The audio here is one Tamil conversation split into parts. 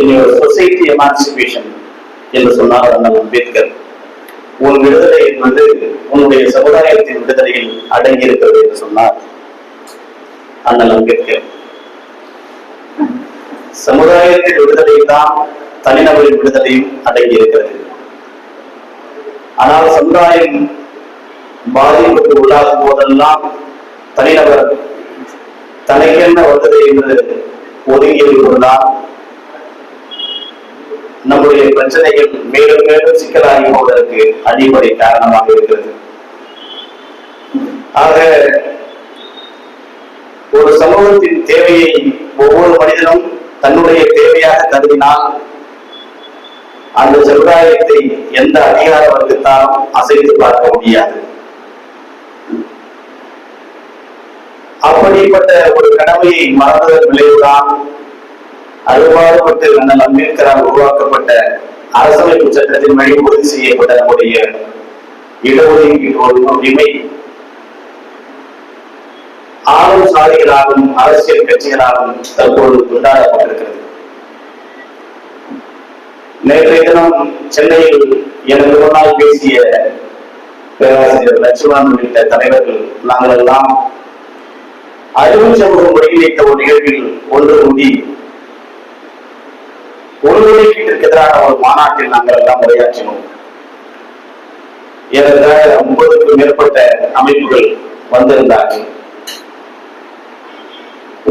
in your society emancipation என்று சொன்னார் அண்ணல் அம்பேத்கர். உன் விடுதலை என்பது உன்னுடைய சமுதாயத்தின் விடுதலையில் அடங்கி இருக்கிறது என்று சொன்னார் அண்ணல் அம்பேத்கர். சமுதாயத்தின் விடுதலை தான் தனிநபரின் விடுதலையும் அடங்கி இருக்கிறது. ஆனால் சமுதாயம் பாதிப்புக்கு உள்ளாகும் போதெல்லாம் தனிநபர் தனக்கென்ன வந்தது என்று ஒதுங்கியது கொண்டால் நம்முடைய பிரச்சனைகள் மேலும் மேலும் சிக்கலாகி போவதற்கு அடிப்படை காரணமாக இருக்கிறது. ஆக ஒரு சமூகத்தின் தேவையை ஒவ்வொரு மனிதனும் தன்னுடைய தேவையாக கருதினால் அந்த சமுதாயத்தை எந்த அதிகார வர்க்கத்தாலும் அசைத்து பார்க்க முடியாது. அப்படிப்பட்ட ஒரு கடமையை மறந்ததன் விளைவுதான் அறுபாடுபட்டு அண்ணல் அம்பேத்கரால் உருவாக்கப்பட்ட அரசமைப்பு சட்டத்தின் வழி உறுதி செய்யப்பட்ட நம்முடைய இடஒதுக்கீட்டு உரிமை ஆளும் சாதிகளாலும் அரசியல் கட்சிகளாலும் தற்போது கொண்டாடப்பட்டிருக்கிறது. நேற்றைய தினம் சென்னையில் எனக்கு முன்னால் பேசிய பேராசிரியர் லட்சுமணன் உள்ளிட்ட தலைவர்கள் நாங்கள் எல்லாம் அறிவு சமூகம் ஒருங்கிணைத்த ஒரு நிகழ்வில் ஒன்று கூடி ஒருங்கிணைப்பிற்கு எதிரான ஒரு மாநாட்டில் நாங்கள் எல்லாம் உரையாற்றினோம். ஏறத்தாழ 50க்கும் மேற்பட்ட அமைப்புகள் வந்திருந்தார்கள்.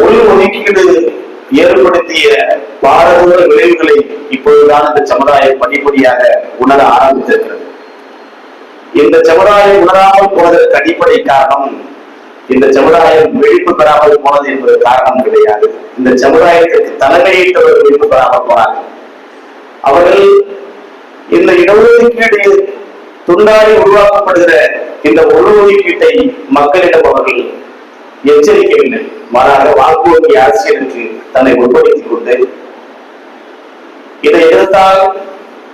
ஒதுக்கீடு ஏற்படுத்திய பாரதூர விளைவுகளை இப்பொழுதுதான் இந்த சமுதாயம் படிப்படியாக உணர ஆரம்பித்திருக்கிறது. இந்த சமுதாயம் உணராமல் போனதற்கு அடிப்படை காரணம் இந்த சமுதாயம் விழிப்பு பெறாமல் போனது என்பது காரணம் கிடையாது. இந்த சமுதாயத்திற்கு தலைமையிட்டவர்கள் விழிப்பு பெறாமல் போனார்கள். அவர்கள் இந்த இடஒதுக்கீடு துண்டாடி உருவாக்கப்படுகிற இந்த ஒதுக்கீட்டை மக்களிடம் அவர்கள் எச்சரிக்கவில்லை. மாறாக வாக்கு வங்கி அரசியலுக்கு தன்னை உட்படுத்திக் கொண்டு இதை எதிர்த்தால்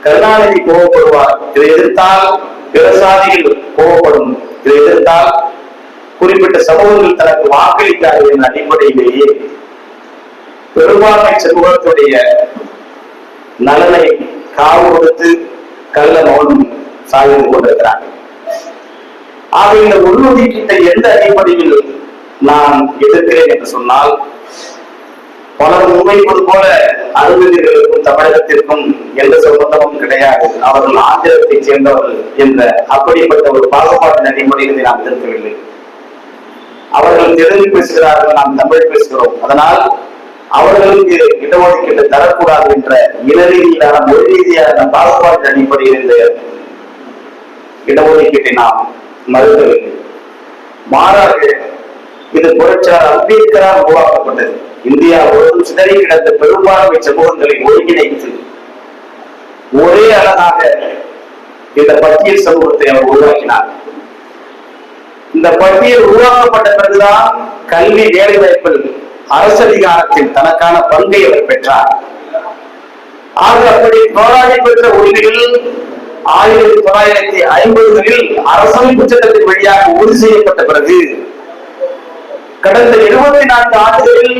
கருணாநிதி கோபப்படுவார், இதை எதிர்த்தால் விவசாயிகள் கோபப்படும், இதை எதிர்த்தால் குறிப்பிட்ட சமூகங்கள் தனக்கு வாக்களித்தார்கள் என்ற அடிப்படையிலேயே பெரும்பான்மை சமூகத்துடைய நலனை காவு கொடுத்து கள்ள மௌனம் சாதித்துக் கொண்டிருக்கிறார்கள். ஆக இந்த ஒதுக்கீட்டை எந்த அடிப்படையில் நான் எதிர்க்கிறேன் என்று சொன்னால், பலர் முன்வைப்பது போல அருந்ததிகளுக்கும் தமிழகத்திற்கும் எந்த சம்பந்தமும் கிடையாது, அவர்கள் ஆந்திரத்தை சேர்ந்தவர்கள் என்ற அப்படிப்பட்ட ஒரு பாகுபாட்டின் அடிப்படையில் நாம் எதிர்க்கவில்லை. அவர்கள் தெலுங்கு பேசுகிறார்கள், நாம் தமிழ் பேசுகிறோம், அதனால் அவர்களுக்கு இடஒதுக்கீடு தரக்கூடாது என்ற இன ரீதியிலான மொழி ரீதியான பாகுபாட்டின் அடிப்படையில் இந்த இடஒதுக்கீட்டை நாம் மறுக்கவில்லை. மாறாக இது புரட்சியாளர் அம்பேத்கரால் உருவாக்கப்பட்டது. இந்தியா முழுவதும் சிதறி கிடந்த பெரும்பான்மை சமூகங்களை ஒருங்கிணைத்து ஒரே அழகாக இந்த பட்டியல் சமூகத்தை அவர் உருவாக்கினார். இந்த பட்டியல் உருவாக்கப்பட்ட பிறகுதான் கல்வி வேலைவாய்ப்பில் அரசு அதிகாரத்தில் தனக்கான பங்கை அவர் பெற்றார். ஆக அப்படி போராடி பெற்ற உரிமைகள் 1950களில் அரசமைப்பு சட்டத்தின் வழியாக உறுதி செய்யப்பட்ட பிறகு கடந்த 24 ஆண்டுகளில்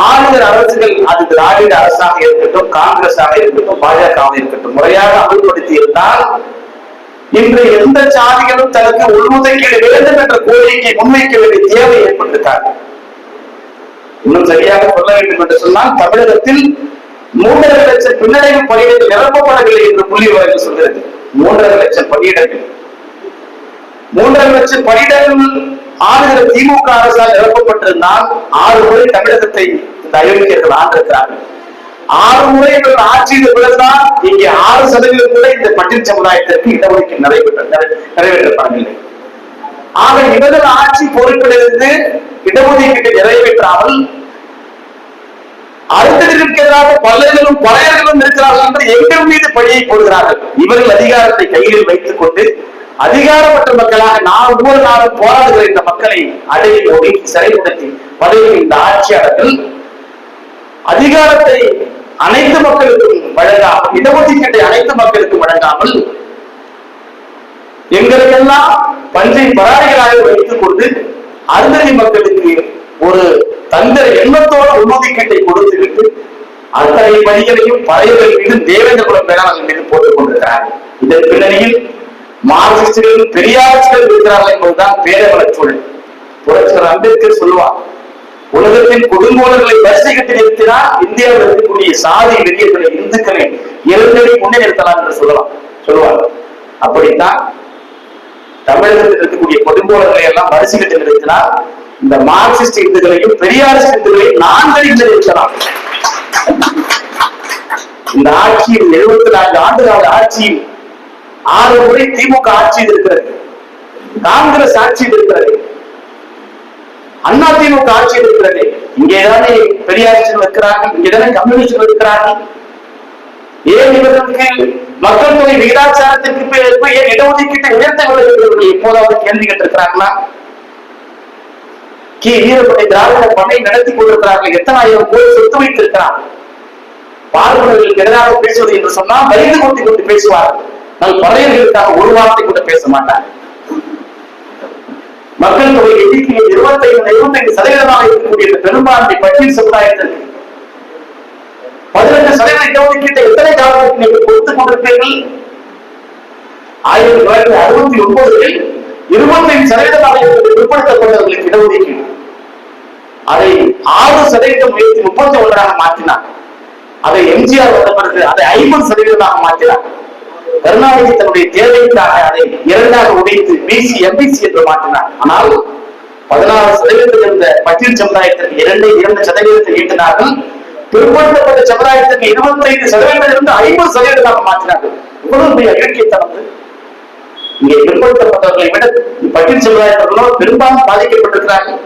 ஆளுநர் அரசுகள், அது திராவிட அரசாக இருக்கட்டும், காங்கிரஸாக இருக்கட்டும், பாஜகவாக இருக்கட்டும், முறையாக அமல்படுத்தி இருந்தால் இன்று எந்த சாதிகளும் தனக்கு ஒதுக்கீடு வேண்டும் என்ற கோரிக்கை முன்வைக்க வேண்டிய தேவை ஏற்பட்டிருக்காங்க. இன்னும் சரியாக சொல்ல வேண்டும் என்று சொன்னால், தமிழகத்தில் 3.5 லட்சம் பின்னடைவு பணியிடங்கள் நிரப்பப்படவில்லை என்று புள்ளி விவரங்கள் சொல்கிறது. 3.5 லட்சம் பணியிடங்கள் 3.5 லட்சம் பணியிடங்கள் ஆளுகிற திமுக அரசால் நிரப்பப்பட்டிருந்தால் 6 முறை தமிழகத்தை இந்த அயோக்கியர்கள் ஆண்டிருக்கிறார்கள். 6 முறை இவர்கள் ஆட்சி செய்த பிறகுதான் இங்கே 6% கூட இந்த பட்டியல் சமுதாயத்திற்கு இடஒதுக்கீடு நிறைவேற்றப்படவில்லை. ஆக இவர்கள் ஆட்சி பொறுப்பிலிருந்து இடஒதுக்கீட்டை நிறைவேற்றாமல் அடுத்ததற்கு எதிராக பல்லர்களும் பழையர்களும் இருக்கிறார்கள் என்று எங்கள் மீது பழியை போடுகிறார்கள். இவர்கள் அதிகாரத்தை கையில் வைத்துக் கொண்டு அதிகாரமற்ற மக்களாக நாம் ஒவ்வொரு நாளும் போராடுகிற இந்த மக்களை அடையில் ஒடுக்கி சிறைப்படுத்தி பதவியில் இந்த ஆட்சியாளர்கள் அதிகாரத்தை அனைத்து மக்களுக்கும் வழங்காமல், இடஒதுக்கீட்டை அனைத்து மக்களுக்கும் வழங்காமல் எங்களுக்கெல்லாம் பஞ்சை பராரிகளாக வைத்துக் கொண்டு அருந்ததி மக்களுக்கு ஒரு தந்திர எண்ணத்தோடு ஒதுக்கீட்டை கொடுத்துவிட்டு அத்தனை பணிகளையும் பழையவர்கள் மீது தேவேந்திர குல வேளாளர்கள் மீது போட்டுக் கொண்டிருக்கிறார். இதன் பின்னணியில் மார்க்சிஸ்டுகள் பெரியாரிஸ்டுகள் இருக்கிறார்கள் என்பதுதான் பேரவள சூழல். புரட்சியாளர் அம்பேத்கர் சொல்லுவார், உலகத்தின் கொடுங்கோலர்களை வரிசை கட்டி நிறுத்தினால் இந்தியாவில் இருக்கக்கூடிய சாதி வெறியர்களை இந்துக்களை இரண்டடி முன்னே நிறுத்தலாம் என்று சொல்லுவார். அப்படித்தான் தமிழகத்தில் இருக்கக்கூடிய கொடுங்கோலர்களை எல்லாம் வரிசை கட்டி நிறுத்தினால் இந்த மார்க்சிஸ்ட் இந்துக்களையும் பெரியாரிஸ்ட் இந்துக்களையும் 4 அடி நிறுத்தலாம். இந்த ஆட்சியில் 74 ஆண்டுகால ஆட்சியில் 6 முறை திமுக ஆட்சியில் இருக்கிறது, காங்கிரஸ் ஆட்சியில் இருக்கிறது, அண்ணா திமுக ஆட்சியில் இருக்கிறது. இங்கேதானே பெரியாரிஸ்டுகள் இருக்கிறார்கள், இங்கேதானே கம்யூனிஸ்டுகள் இருக்கிறார்கள். ஏன் இவர்களுக்கு மக்கள் தொகை விகிதாச்சாரத்திற்கு ஏன் இடஒதுக்கீட்டை உயர்த்தவில்லை எப்போதாவது கேள்வி கேட்டிருக்கிறார்களா? வீரப்படை திராவிட படை நடத்தி கொண்டிருக்கிறார்கள். எத்தனாயிரம் கோடி சொத்து வைத்திருக்கிறார். பார்ப்பனர்களுக்கு எதிராக பேசுவது என்று சொன்னால் வலிந்து கொண்டு கொண்டு பேசுவார்கள். நம் பறையர்களுக்காக ஒரு வார்த்தை கூட பேச மாட்டார். மக்கள் தொகை எண்ணிக்கையில் 25% இருக்கக்கூடிய பெரும்பான்மை பட்டியல் சமுதாயத்திற்கு 18% இடஒதுக்கீட்டை எத்தனை காலத்திற்கு நீங்கள் கொடுத்துக் கொண்டிருப்பீர்கள்? 1969 25% பிற்படுத்தப்பட்டவர்களுக்கு இடஒதுக்கீடு, அதை 6% உயர்த்தி 31 மாற்றினார். அதை எம்ஜிஆர் வந்த பிறகு அதை 50% மாற்றினார். கருணாநிதி தன்னுடைய தேவைக்காக அதை 2 உடைத்து பிசி எம்பிசி என்று மாற்றினார். ஆனால் 16% இருந்த பட்டியல் சமுதாயத்திற்கு 2% ஈட்டினார்கள். பிற்படுத்தப்பட்ட சமுதாயத்திற்கு 25% இருந்து 50% மாற்றினார்கள். இவ்வளவு பெரிய இலக்கியத்தனம். இங்கே பிற்படுத்தப்பட்டவர்களை விட பட்டியல் சமுதாயத்திற்கு பெரும்பாலும் பாதிக்கப்பட்டிருக்கிறார்கள்.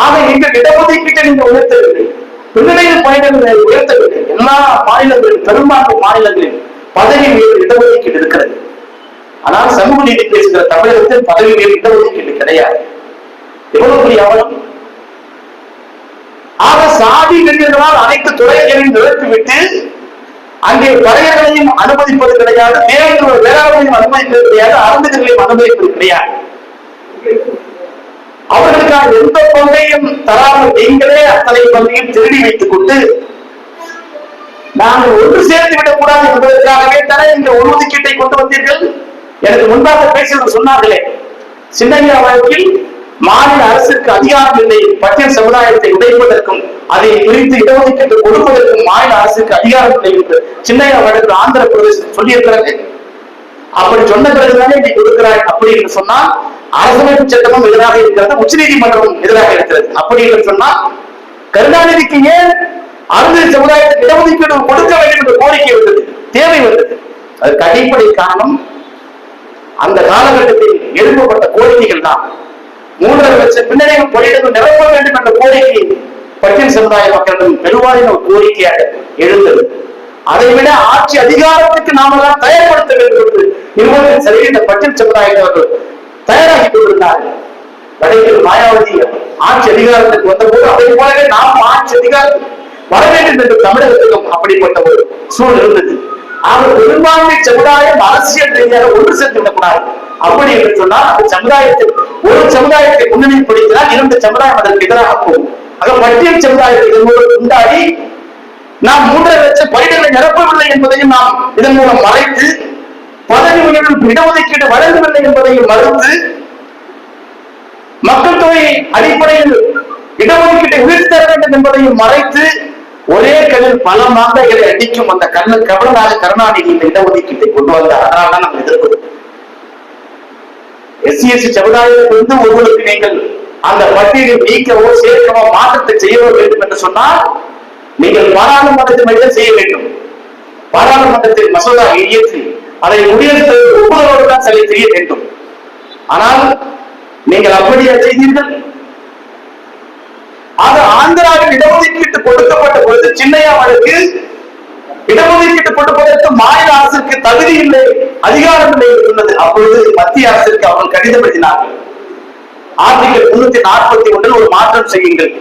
ஆக நீங்கள் இடஒதுக்கீட்டை நீங்கள் உயர்த்தவில்லை, பின்னணியில் பயணங்களை உயர்த்தவில்லை. எல்லா மாநிலங்களிலும் பெரும்பான்மை மாநிலங்களில் பதவி உயர்வு இடஒதுக்கீடு இருக்கிறது. ஆனால் சமூக நீதி பேசுகிற தமிழகத்தில் பதவி உயர்வு இடஒதுக்கீடு கிடையாது. எவ்வளவு பெரிய அவலம்! ஆக சாதி வெறியர்களால் அனைத்து துறைகளையும் நிறுத்திவிட்டு அங்கே பறையர்களையும் அனுமதிப்பது கிடையாது, வேளாண்மையும் அனுமதிப்பது கிடையாது, அருந்துகளையும் அனுமதிப்பது கிடையாது. அவர்களுக்கான எந்த பங்கையும் தராமல் நீங்களே அத்தனை பங்கையும் திருடி வைத்துக் கொண்டு நாங்கள் ஒன்று சேர்ந்து விடக் கூடாது என்பதற்காகவே தானே இந்த ஒதுக்கீட்டை கொண்டு வந்தீர்கள். எனக்கு முன்பாக பேசியவர் சொன்னார்களே, சின்னையா வழக்கில் மாநில அரசுக்கு அதிகாரம் இல்லை, பட்டியல் சமுதாயத்தை உடைப்பதற்கும் அதை பிரித்து இடஒதுக்கீட்டு கொடுப்பதற்கும் மாநில அரசுக்கு அதிகாரம் இல்லை என்று சின்னையா வழக்கில் ஆந்திர பிரதேசம் சொல்லியிருக்கிறது. அப்படி சொன்ன பிறகுதானே நீ கொடுக்கிறாய். அப்படி என்று சொன்னால் அரசமைப்பு சட்டமும் எதிராக இருக்கிறது, உச்ச நீதிமன்றமும் எதிராக இருக்கிறது. அப்படி என்று சொன்னால் கருணாநிதிக்கு ஏன் அருந்ததி சமுதாயத்துக்கு இடஒதுக்கீடு கொடுக்க வேண்டும் என்ற கோரிக்கை வந்தது, தேவை வந்தது. அதுக்கு அடிப்படை காரணம் அந்த காலகட்டத்தில் எழுப்பப்பட்ட கோரிக்கைகள் தான். 3.5 லட்சம் பின்னணியில் பணியிடங்கள் நிரப்ப வேண்டும் என்ற கோரிக்கை பட்டியல் சமுதாய மக்களிடம் பெருவாரின ஒரு கோரிக்கையாக எழுந்தது. அதை விட ஆட்சி அதிகாரத்துக்கு நாமெல்லாம் தயார்படுத்த வேண்டும் என்று 20% பட்டியல் சமுதாயத்தவர்கள் தயாராகி கொண்டிருந்தார்கள். கடையில் மாயாவதி ஆட்சி அதிகாரத்துக்கு வந்த போது அதை போலவே நாம் ஆட்சி அதிகாரத்துக்கு வர வேண்டும் என்று தமிழகத்திலும் அப்படிப்பட்ட ஒரு சூழல் இருந்தது. ஆக பெரும்பான்மை சமுதாயம் அரசியல் ரீதியாக ஒன்று சேர்ந்து விடக்கூடாது. அப்படி என்று சொன்னால் அந்த சமுதாயத்தில் ஒரு சமுதாயத்தை முன்னணிப்படுத்தினால் 2 சமுதாயம் அதற்கு எதிராக போகும். ஆக பட்டியல் சமுதாயத்தை இதன் மூலம் உண்டாடி நாம் 3.5 லட்சம் பணியிடங்களை நிரப்பவில்லை என்பதையும் நாம் இதன் மூலம் மறைத்து, பதவி உயர்வு இடஒதுக்கீடு வழங்கவில்லை என்பதையும் மறுத்து, மக்கள் தொகை அடிப்படையில் இடஒதுக்கீட்டை உயர்த்தி தர வேண்டும் என்பதையும் மறைத்து, ஒரே கல்லில் பல மாந்தைகளை அடிக்கும் அந்த கண்ணன் கவர்னாக கருணாநிதி இந்த இடஒதுக்கீட்டை கொண்டு வந்தார். அதனால்தான் நம்ம எதிர்க்கிறோம். SC/ST சமுதாயத்திலிருந்து ஒருவருக்கு நீங்கள் அந்த பட்டியலில் நீக்கவோ சேர்க்கவோ மாற்றத்தை செய்யவோ வேண்டும் என்று சொன்னால் நீங்கள் பாராளுமன்றத்தில் செய்ய வேண்டும். பாராளுமன்றத்தில் மசோதா இயற்றி அதை குடியரசு ஒப்புதலோடு தான் செய்ய வேண்டும். ஆனால் நீங்கள் அப்படியே செய்தீர்கள். ஆக ஆந்திராவில் இடஒதுக்கீட்டு கொடுக்கப்பட்ட பொழுது சின்னையா வழக்கு இடஒதுக்கீட்டு கொடுப்பதற்கு மாநில அரசுக்கு தகுதி இல்லை, அதிகாரம் இல்லை இருந்தது. அப்பொழுது மத்திய அரசுக்கு அவர்கள் கடிதம் எழுதினார்கள். ஆர்டிகல் 341 ஒரு மாற்றம் செய்யுங்கள்,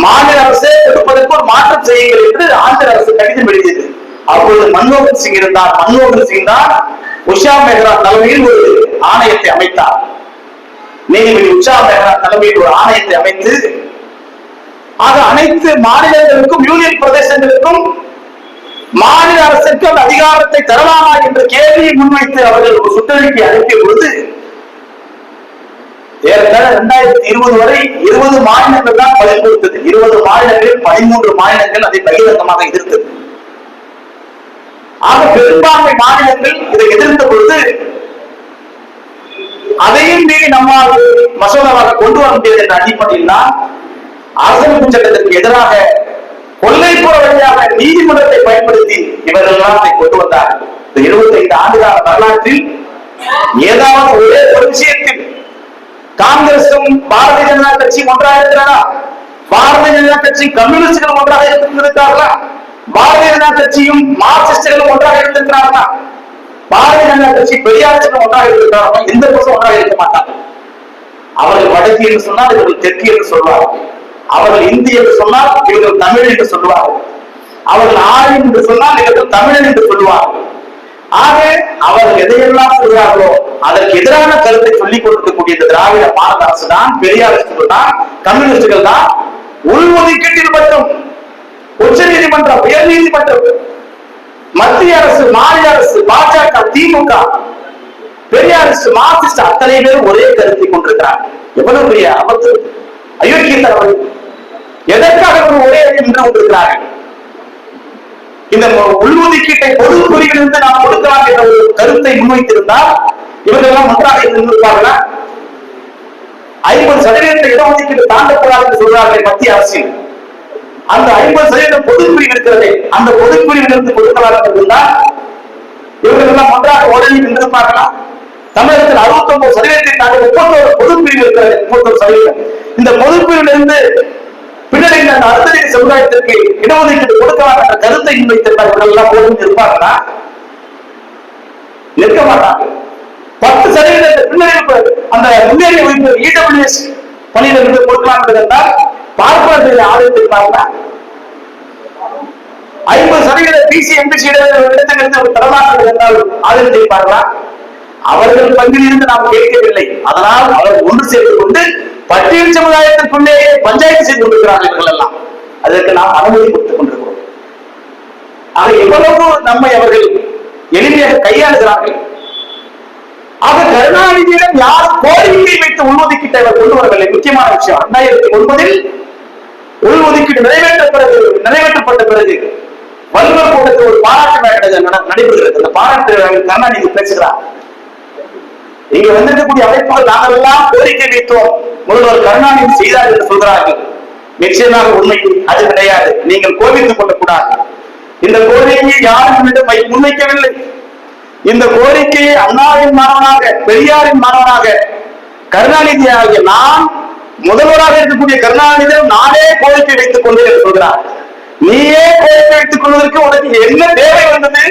மாநில அரசே கொடுப்பதற்கு ஒரு மாற்றம் செய்யுங்கள் என்று ஆந்திர அரசு கடிதம் எழுதியது. அப்பொழுது மன்மோகன் சிங் இருந்தார். மன்மோகன் சிங் தான் உஷா மெஹ்ரா தலைமையில் ஒரு ஆணையத்தை அமைத்தார். நீதிபதி உஷா மெஹ்ரா தலைமையில் ஒரு ஆணையத்தை அமைத்து ஆக அனைத்து மாநிலங்களுக்கும் யூனியன் பிரதேசங்களுக்கும் மாநில அரசுக்கு அந்த அதிகாரத்தை தரலாமா என்ற கேள்வியை முன்வைத்து அவர்கள் ஒரு சுற்றறிக்கை அளித்த பொழுது ஏறத்தாழ 2020 வரை 20 மாநிலங்கள் தான் பதில் கொடுத்தது. 20 மாநிலங்களில் 13 மாநிலங்கள் அதை பகிரங்கமாக எதிர்த்தது. ஆக பெரும்பான்மை மாநிலங்கள் இதை எதிர்த்த பொழுது அதையும் மீறி நம்மால் மசோதாவாக கொண்டு வர முடியாது என்ற அடிப்படையில் தான் அரசமைப்பு சட்டத்திற்கு எதிராக கொள்ளைப்புற வழியாக நீதிமன்றத்தை பயன்படுத்தி இவர்கள் அதை கொண்டு வந்தார்கள். 75 ஆண்டுகால வரலாற்றில் ஏதாவது ஒரே ஒரு விஷயத்தில் காங்கிரசும் பாரதிய ஜனதா கட்சி ஒன்றாக இருக்கிறாரா? பாரதிய ஜனதா கட்சி கம்யூனிஸ்டுகளும் ஒன்றாக இருந்திருக்கிறார்களா? பாரதிய ஜனதா கட்சியும் மார்க்சிஸ்டுகளும் ஒன்றாக இருந்திருக்கிறார்களா? பாரதிய ஜனதா கட்சி பெரியாரிஸ்டுகளும் ஒன்றாக இருக்கிறார்களா? எந்த பக்கம் ஒன்றாக இருக்க மாட்டார்கள். அவர்கள் வடக்கு என்று சொன்னால் இவர்கள் தெற்கு என்று சொல்வார்கள். அவர்கள் இந்தி என்று சொன்னால் இவர்கள் தமிழ் என்று சொல்லுவார்கள். அவர்கள் ஆரியன் என்று சொன்னால் இவர்கள் தமிழன் என்று சொல்லுவார்கள். ஆக அவர்கள் எதையெல்லாம் சொல்கிறார்களோ அதற்கு எதிரான கருத்தை சொல்லிக் கொடுக்கக்கூடிய திராவிட மாடல் அரசு தான், பெரியாரிஸ்டுகள் தான், கம்யூனிஸ்டுகள் தான். உள்ஒதுக்கீட்டில் மட்டும் உச்ச நீதிமன்றம், உயர் நீதிமன்றம், மத்திய அரசு, மாநில அரசு, பாஜக, திமுக, பெரியாரிஸ்ட், மார்க்சிஸ்ட் அத்தனை பேரும் ஒரே கருத்தை கொண்டிருக்கிறார்கள். எவ்வளவு பெரிய அபத்து, அயோக்கியத்தனவர்கள்! எதற்காக ஒரே நின்று கொண்டிருக்கிறார்கள்? இந்த உள்ஒதுக்கீட்டை பொது பிரிவிலிருந்து நாம் கொடுக்கலாம் என்ற ஒரு கருத்தை முன்வைத்திருந்தால் இவர்கள் எல்லாம் ஒன்றாக இருந்திருப்பார்களா? 50% இடஒதுக்கீடு தாண்டக்கூடாது என்று சொல்றார்கள் மத்திய அரசில். அந்த 50% பொது பிரிவு இருக்கிறது, அந்த பொது பிரிவிலிருந்து கொடுக்கலாம் என்று இருந்தால் இவர்கள் எல்லாம் ஒன்றாக உடனே நின்றிருப்பார்களா? தமிழகத்தில் 69% தாண்டி 31 பொது பிரிவு இருக்கிறது. 31%. இந்த பொது பிரிவிலிருந்து பின்னாடி அந்த அர்த்தநிலை சமுதாயத்திற்கு இடஒதுக்கீடு கொடுக்கலாம் என்ற கருத்தை முன்வைத்திருந்தால் இவர்கள் எல்லாம் போதும் இருப்பார்களா? நிற்க மாட்டார்கள். 10% பின்னணி அந்த முன்னேறிய உறுப்பினர் இடபிள்யூஎஸ் பணியிலிருந்து கொடுக்கலாம் என்றால் பார்ப்பவர்களை ஆதரித்திருப்பார்களா? 50% பிசி எம்பிசி இடத்திலிருந்து தரமாக இருந்தால் ஆதரித்திருப்பார்களா? அவர்கள் பங்கில் இருந்து நாம் கேட்கவில்லை. அதனால் அவர்கள் ஒன்று சேர்ந்து கொண்டு பட்டியல் சமுதாயத்திற்குள்ளே பஞ்சாயத்து செய்து கொண்டிருக்கிறார்கள் எல்லாம். அதற்கு நாம் அனுமதி கொடுத்துக் கொண்டிருக்கிறோம். ஆக எவ்வளவு நம்மை அவர்கள் எளிமையாக கையாளுகிறார்கள். ஆக கருணாநிதியிடம் யார் கோரிக்கை வைத்து உள்ஒதுக்கீட்டை அவர் கொண்டு வரவில்லை. முக்கியமான விஷயம், 2009 உள்ஒதுக்கீடு நிறைவேற்றப்பட்ட பிறகு வல்லுநர் கூட்டத்தில் ஒரு பாராட்டு நடைபெறுகிறது. அந்த பாராட்டு கருணாநிதி பேசுகிறார். இங்க வந்திருக்கக்கூடிய அமைப்புகள் நாங்கள் எல்லாம் கோரிக்கை வைத்தோம், முதல்வர் கருணாநிதி செய்தார் என்று சொல்கிறார்கள். நிச்சயமாக உண்மை அது கிடையாது. நீங்கள் கோபித்துக் கொள்ளக்கூடாது. இந்த கோரிக்கையை யாரும் முன்வைக்கவில்லை. இந்த கோரிக்கையை அண்ணாவின் மாணவனாக, பெரியாரின் மாணவனாக, கருணாநிதி ஆகிய நான் முதல்வராக இருக்கக்கூடிய கருணாநிதியிடம் நானே கோரிக்கை வைத்துக் கொண்டேன் என்று சொல்கிறார். நீயே கோரிக்கை வைத்துக் கொள்வதற்கு உனக்கு என்ன தேவை வந்தது?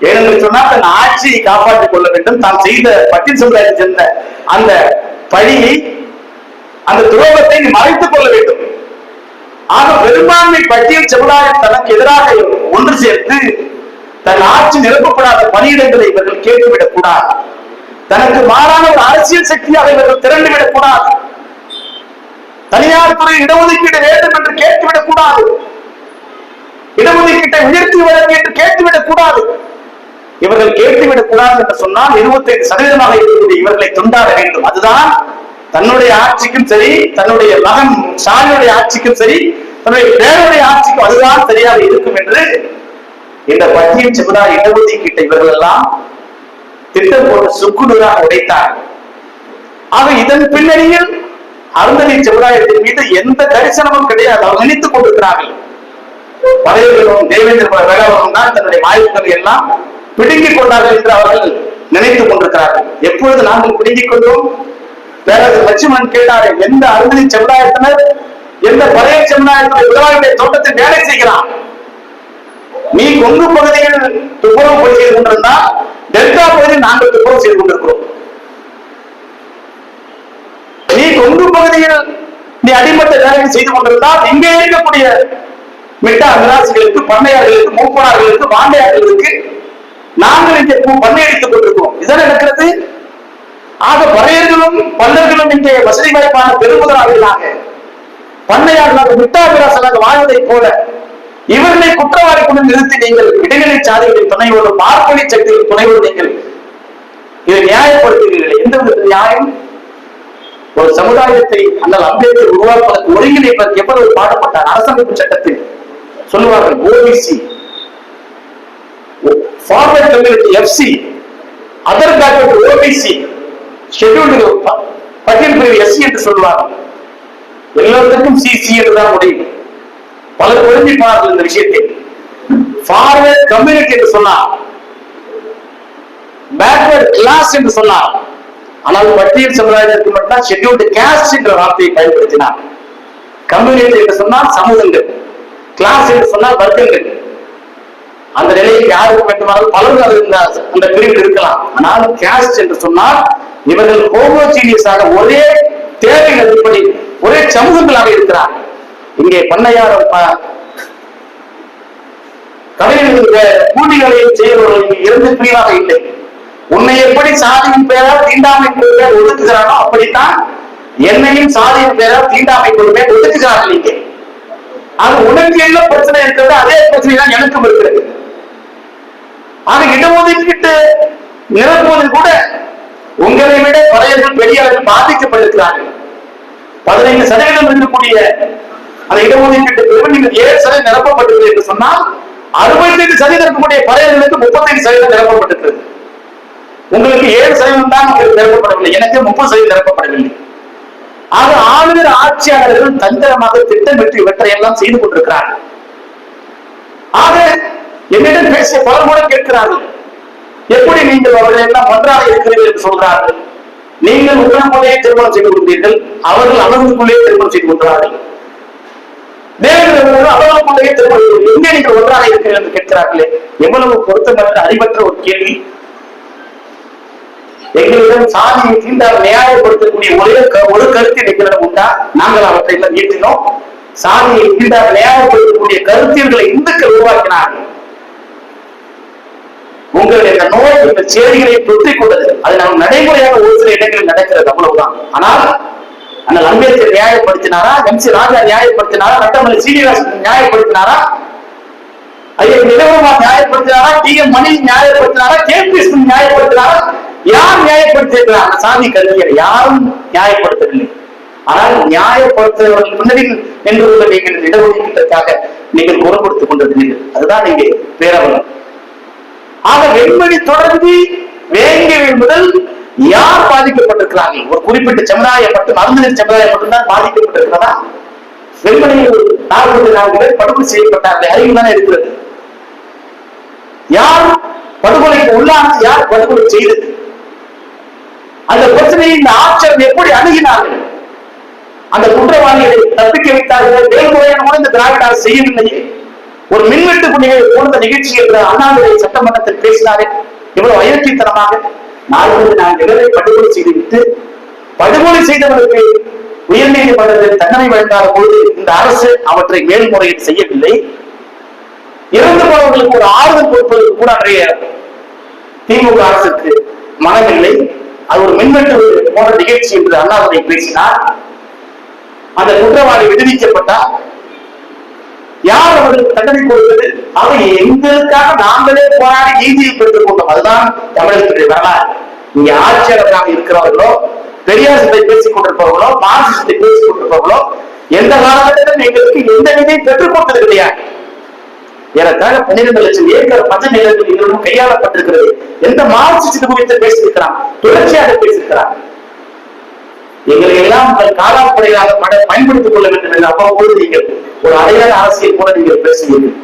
ஏனென்று சொன்னால் தன் ஆட்சியை காப்பாற்றிக் கொள்ள வேண்டும். தான் செய்த பட்டியல் சமுதாயத்தை சேர்ந்த அந்த பழியை, அந்த துரோகத்தை மறைத்துக் கொள்ள வேண்டும். ஆக பெரும்பான்மை பட்டியல் சமுதாயம் தனக்கு எதிராக ஒன்று சேர்த்து தன் ஆட்சி நிரப்பப்படாத பணியிடங்களை இவர்கள் கேட்டுவிடக் கூடாது. தனக்கு மாறான ஒரு அரசியல் சக்தியாக இவர்கள் திரண்டுவிடக் கூடாது. தனியார் துறை இடஒதுக்கீடு வேண்டும் என்று கேட்டுவிடக் கூடாது. இடஒதுக்கீட்டை உயர்த்தி வழங்க என்று கேட்டுவிடக் கூடாது. இவர்கள் கேட்டுவிடக் கூடாது என்று சொன்னால் 25% இருக்கக்கூடிய இவர்களை துண்டாட வேண்டும். அதுதான் தன்னுடைய ஆட்சிக்கும் சரி, தன்னுடைய மகன் ஸ்டாலினுடைய ஆட்சிக்கும் சரி, தன்னுடைய பேருடைய ஆட்சிக்கும் அதுதான் சரியாக இருக்கும் என்று இந்த பட்டியல் சமுதாய இடஒதுக்கீட்டை இவர்கள் எல்லாம் திட்டம் போட்டு சுக்குநூறாக உடைத்தார்கள். ஆக இதன் பின்னணியில் அருந்ததி சமுதாயத்தின் மீது எந்த கரிசனமும் கிடையாது. அவர் நினைத்துக் கொண்டிருக்கிறார்கள். பழையவர்களும் தேவேந்திர வேளாளரும் தான் தன்னுடைய வாய்ப்புகளை எல்லாம் பிடுங்கிக் கொண்டார்கள் என்று அவர்கள் நினைத்துக் கொண்டிருக்கிறார்கள். எப்பொழுது நாங்கள் பிடுங்கிக் கொண்டோம்? பேரரசர் லட்சுமணன் கேட்டாரே, எந்த அருந்ததி சமுதாயத்தினர், எந்த பழைய சமுதாயத்தினர் விவசாயிகளுடைய தோட்டத்தில் வேலை செய்கிறான்? நீ கொங்கு பகுதியில் துப்புரவு பணி செய்து கொண்டிருந்தால் டெல்டா பகுதியில் நாங்கள் துப்புரவு செய்து கொண்டிருக்கிறோம். நீ கொங்கு பகுதியில் நீ அடிமட்ட வேலையை செய்து கொண்டிருந்தால் இங்கே இருக்கக்கூடிய மிட்டா மிராசிகளுக்கு, பண்ணையார்களுக்கு, மூப்பனார்களுக்கு, வாண்டையார்களுக்கு நாங்கள் இங்கே பண்ணையடித்துக் கொண்டிருக்கிறோம். இதுதான் நடக்கிறது. ஆக பறையர்களும் பல்லர்களும் இங்கே வசதி வாய்ப்பான பெருமுதலாளிகளாக பண்ணையாளர் விட்டாபிராசனாக வாழ்வதை போல இவர்களை குற்றவாளி கொண்டு நிறுத்தி நீங்கள் இடைநிலை சாதிகளின் துணையோடு பார்ப்பனை சக்தியின் துணையோடு நீங்கள் இதை நியாயப்படுத்துகிறீர்கள். எந்த வித நியாயம்? ஒரு சமுதாயத்தை அண்ணல் அம்பேத்கர் உருவாக்குவதற்கு ஒருங்கிணைப்பதற்கு எவ்வளவு பாடுபட்டார். அரசமைப்பு சட்டத்தில் சொல்லுவார்கள் OBC, forward community FC, other backward OBC, scheduled பட்டியல் பிரிவு எஸ்சி என்று சொல்லுவார்கள். எல்லாத்துக்கும் சிசி என்றுதான் முடியும். பலர் புரிஞ்சிப்பார்கள் இந்த விஷயத்தை. ஃபார்வர்ட் கம்யூனிட்டி என்று சொன்னார், பேக்வர்ட் கிளாஸ் என்று சொன்னார். ஆனால் பட்டியல் சமுதாயத்திற்கு மட்டும் ஷெட்யூல்டு காஸ்ட் என்ற வார்த்தையை பயன்படுத்தினார். கம்யூனிட்டி என்று சொன்னால் சமூகங்கள், கிளாஸ் என்று சொன்னால் வர்க்கங்கள். அந்த நிலையில் யாருக்கு வேண்டுமானாலும் பலரும் அந்த பிரிவில் இருக்கலாம். ஆனால் காஸ்ட் என்று சொன்னால் இவர்கள் ஹோமோஜீனியஸாக ஒரே தேவை அடிப்படை ஒரே சமூகங்களாக இருக்கிறார். இங்கே பண்ணையார் கலைஞர்கள் கூலிகளையும் செய்வர்கள் இரண்டு பிரிவாக இல்லை. உன்னை எப்படி சாதியின் பெயரால் தீண்டாமை பெயர் ஒதுக்குகிறானோ அப்படித்தான் என்னையும் சாதியின் பெயரால் தீண்டாமை பெயர் ஒதுக்குகிறார்கள். இங்கே அது உனக்கு என்ன பிரச்சனை இருக்கிறது அதே பிரச்சனை தான் எனக்கும் இருக்கிறது. ஆனா இடஒதுக்கீட்டு நிரப்புவதில் கூட உங்களை விட பழையர்கள் பெரியார்கள் பாதிக்கப்பட்டிருக்கிறார்கள். 15% இருக்கக்கூடிய அந்த இடஒதுக்கீட்டு பிரிவு நீங்கள் 7% நிரப்பப்பட்டிருக்கு என்று சொன்னால் 65% இருக்கக்கூடிய பழையர்களுக்கு 35% நிரப்பப்பட்டிருக்கிறது. உங்களுக்கு 7% தான் நிரப்பப்படவில்லை, எனக்கு 30% நிரப்பப்படவில்லை. ஆக ஆளுநர் ஆட்சியாளர்கள் தந்திரமாக திட்டமிட்டு இவற்றை எல்லாம் செய்து கொண்டிருக்கிறார்கள். ஆக என்னிடம் பேசிய பலர் கூட கேட்கிறார்கள், எப்படி நீங்கள் அவர்கள் எல்லாம் ஒன்றாக இருக்கிறீர்கள் என்று சொல்கிறார்கள். நீங்கள் உங்களுக்குள்ளேயே திருமணம் செய்து கொள்கிறீர்கள், அவர்கள் அவர்களுக்குள்ளேயே திருமணம் செய்து கொள்கிறார்கள். தேவர்கள் அவர்களுக்குள்ளேயே திருமணம் எங்கே நீங்கள் ஒன்றாக இருக்கிறீர்கள் என்று கேட்கிறார்களே, எவ்வளவு பொருத்தமற்ற அறிவற்ற ஒரு கேள்வி. எங்களிடம் சாதியை தீண்டால் நியாயப்படுத்தக்கூடிய ஒரு கருத்து எங்களிடம் உண்டா? நாங்கள் அவற்றை எல்லாம் ஏற்றினோம். சாதியை தீண்டால் நியாயப்படுத்தக்கூடிய கருத்தியல்களை இந்துக்கள் உருவாக்கினார்கள். உங்களுடைய நோய் இந்த சேரிகளை தொற்றிக் கொண்டது. அது நம்ம நடைமுறையாக ஒரு சில இடங்களில் நடக்கிறது, அவ்வளவுதான். ஆனால் அந்த அம்பேத்கர் நியாயப்படுத்தினாரா? MC ராஜா நியாயப்படுத்தினாரா? ரட்டமலை சீனிவாசன் நியாயப்படுத்தினாரா? ஐயா நிலவரமா நியாயப்படுத்தினாரா? TM மணி நியாயப்படுத்தினாரா? KP நியாயப்படுத்தினாரா? யார் நியாயப்படுத்தியிருக்கிறார்? சாதி கருத்தியர் யாரும் நியாயப்படுத்தவில்லை. ஆனால் நியாயப்படுத்துவதற்கு முன்னாடி நின்று கொள்ள நீங்கள் இடஒதுக்கீட்டிற்காக நீங்கள் குரல் கொடுத்துக் கொண்டிருக்கிறீர்கள். அதுதான் நீங்க பேரவலம். ஆக வெண்மணி தொடர்ந்து வேங்கவேல் முதல் யார் பாதிக்கப்பட்டிருக்கிறார்கள்? ஒரு குறிப்பிட்ட சமுதாயம் மட்டும், மருந்தினர் சமுதாயம் மட்டும்தான் பாதிக்கப்பட்டிருக்கிறதா? வெண்மணியில் 44 பேர் படுகொலை செய்யப்பட்டார்கள், அறிவு தானே இருக்கிறது. யார் படுகொலைக்கு உள்ளானது? யார் படுகொலை செய்தது? அந்த பிரச்சனையை இந்த ஆட்சியர் எப்படி அணுகினார்கள்? அந்த குற்றவாளிகளை தப்பிக்க வைத்தார்கள். வேல்முறையான கூட இந்த திராவிட அரசு செய்யவில்லையே. ஒரு மின்வெட்டு புள்ளிகளை போன்ற நிகழ்ச்சி என்ற அண்ணாதுரை சட்டமன்றத்தில் பேசினாரே, இவ்வளவு அயோக்கியத்தனமாக. 44 பேரை படுகொலை செய்துவிட்டு படுகொலை செய்தவர்களுக்கு உயர்நீதிமன்றத்தில் தண்டனை வழங்காத பொழுது இந்த அரசு அவற்றை மேல்முறையீடு செய்யவில்லை. இறந்து போனவர்களுக்கு ஒரு ஆறுதல் கொடுப்பதற்கு கூட அன்றைய திமுக அரசுக்கு மனமில்லை. அது ஒரு மின்வெட்டு போன்ற நிகழ்ச்சி என்று அண்ணாதுரை பேசினார். அந்த குற்றவாளி விடுவிக்கப்பட்டார். யார் அவர்களுக்கு தண்டனை கொடுத்தது? அவை எங்களுக்காக நாங்களே போராடி நீதியை பெற்றுக் கொண்டோம். அதுதான் தமிழகத்துடைய வரலாறு. இங்க ஆட்சியாளர்களாக இருக்கிறவர்களோ, பெரியாசத்தை பேசிக் கொண்டிருப்பவர்களோ, மார்க்சிஸ்டத்தை பேசிக் கொண்டிருப்பவர்களோ எந்த காலகட்டத்திலும் எங்களுக்கு எந்த நிதியை பெற்றுக் கொடுத்தது கிடையாது. ஏறத்தாழ 12 லட்சம் ஏக்கர் பஞ்ச நிலங்கள் எங்களும் கையாளப்பட்டிருக்கிறது. எந்த மார்க்சிஸ்ட் குறித்து பேசியிருக்கிறான்? தொடர்ச்சியாக பேசியிருக்கிறான். எங்களை எல்லாம் காலாப்படையாக பயன்படுத்திக் கொள்ள வேண்டும் என்று அவ்வப்போது நீங்கள் ஒரு அடையாள அரசியல் கூட நீங்கள் பேசுவீர்கள்.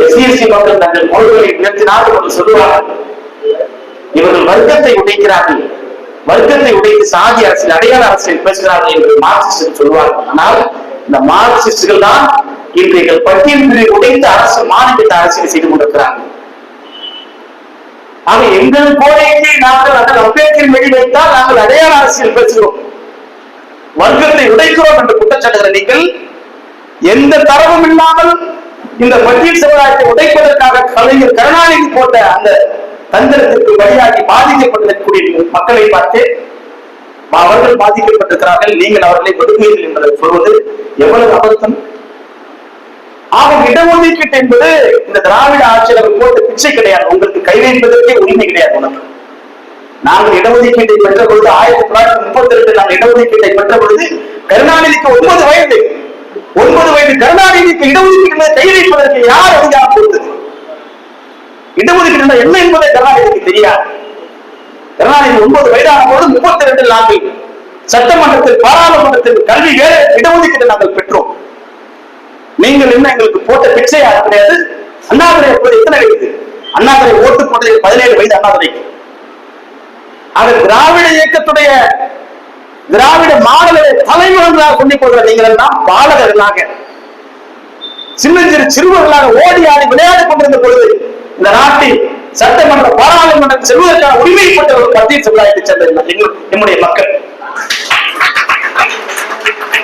SC மக்கள் தங்கள் மொழிகளை உயர்த்தினால் இவர்கள் சொல்லுவார்கள், இவர்கள் வர்க்கத்தை உடைக்கிறார்கள், வர்க்கத்தை உடைத்து சாதி அரசியல் அடையாள அரசியல் பேசுகிறார்கள் என்று மார்க்சிஸ்ட் சொல்வார்கள். ஆனால் இந்த மார்க்சிஸ்டுகள் தான் இன்றைய பட்டியல் பிரிவை உடைத்து அரசு மாநில அரசியல் செய்து கொண்டிருக்கிறார்கள். ஆக எங்கள் கோரிக்கை நாங்கள் அந்த அம்பேத்கர் வெளி வைத்தால் நாங்கள் அடையாள அரசியல் பேசுகிறோம், வர்க்கத்தை உடைக்கிறோம் என்று குற்றச்சாட்டுகிற நீங்கள் எந்த தரவும் இல்லாமல் இந்த பட்டியல் சமுதாயத்தை உடைப்பதற்காக கலைஞர் கருணாநிதி போட்ட அந்த தந்திரத்திற்கு வழியாகி பாதிக்கப்பட்டிருக்கக்கூடிய மக்களை பார்த்து அவர்கள் பாதிக்கப்பட்டிருக்கிறார்கள், நீங்கள் அவர்களை விடுவீர்கள் என்பதை சொல்வது எவ்வளவு அபத்தம். ஆக இடஒதுக்கீட்டு என்பது இந்த திராவிட ஆட்சியாளர்கள் போட்டு பிச்சை கிடையாது. உங்களுக்கு கை வைப்பதற்கே உரிமை கிடையாது. உனக்கு நாங்கள் இடஒதுக்கீட்டை பெற்ற பொழுது 1932 நாங்கள் இடஒதுக்கீட்டை பெற்ற பொழுது கருணாநிதிக்கு 9 வயது. 9 வயது கருணாநிதிக்கு இடஒதுக்கீட்டு கை வைப்பதற்கு யார் அதிகாரம் கொடுத்தது? இடஒதுக்கீடு என்ன என்பதை கருணாநிதிக்கு தெரியாது. கருணாநிதி 9 வயதான போது 32 நாங்கள் சட்டமன்றத்தில் பாராளுமன்றத்தில் கல்வி வேலை இடஒதுக்கீடு நாங்கள் பெற்றோம். நீங்கள் என்ன எங்களுக்கு போட்ட பிச்சையா கிடையாது. அண்ணாதுரை எத்தனை வயது? அண்ணாதுரை ஓட்டு போட்டது 17 வயது அண்ணாதுரைக்கு. அது திராவிட இயக்கத்துடைய திராவிட மாடலை தலைவர்களாக கொண்டு போகிற நீங்கள் எல்லாம் பாலகர்களாக சின்னஞ்சிறு சிறுவர்களாக ஓடி ஆடி விளையாடி கொண்டிருந்த பொழுது இந்த நாட்டில் சட்டமன்ற பாராளுமன்றம் செல்வதற்கான உரிமைப்பட்ட ஒரு பட்டியல் சமுதாயத்தை சேர்ந்த நம்முடைய மக்கள்.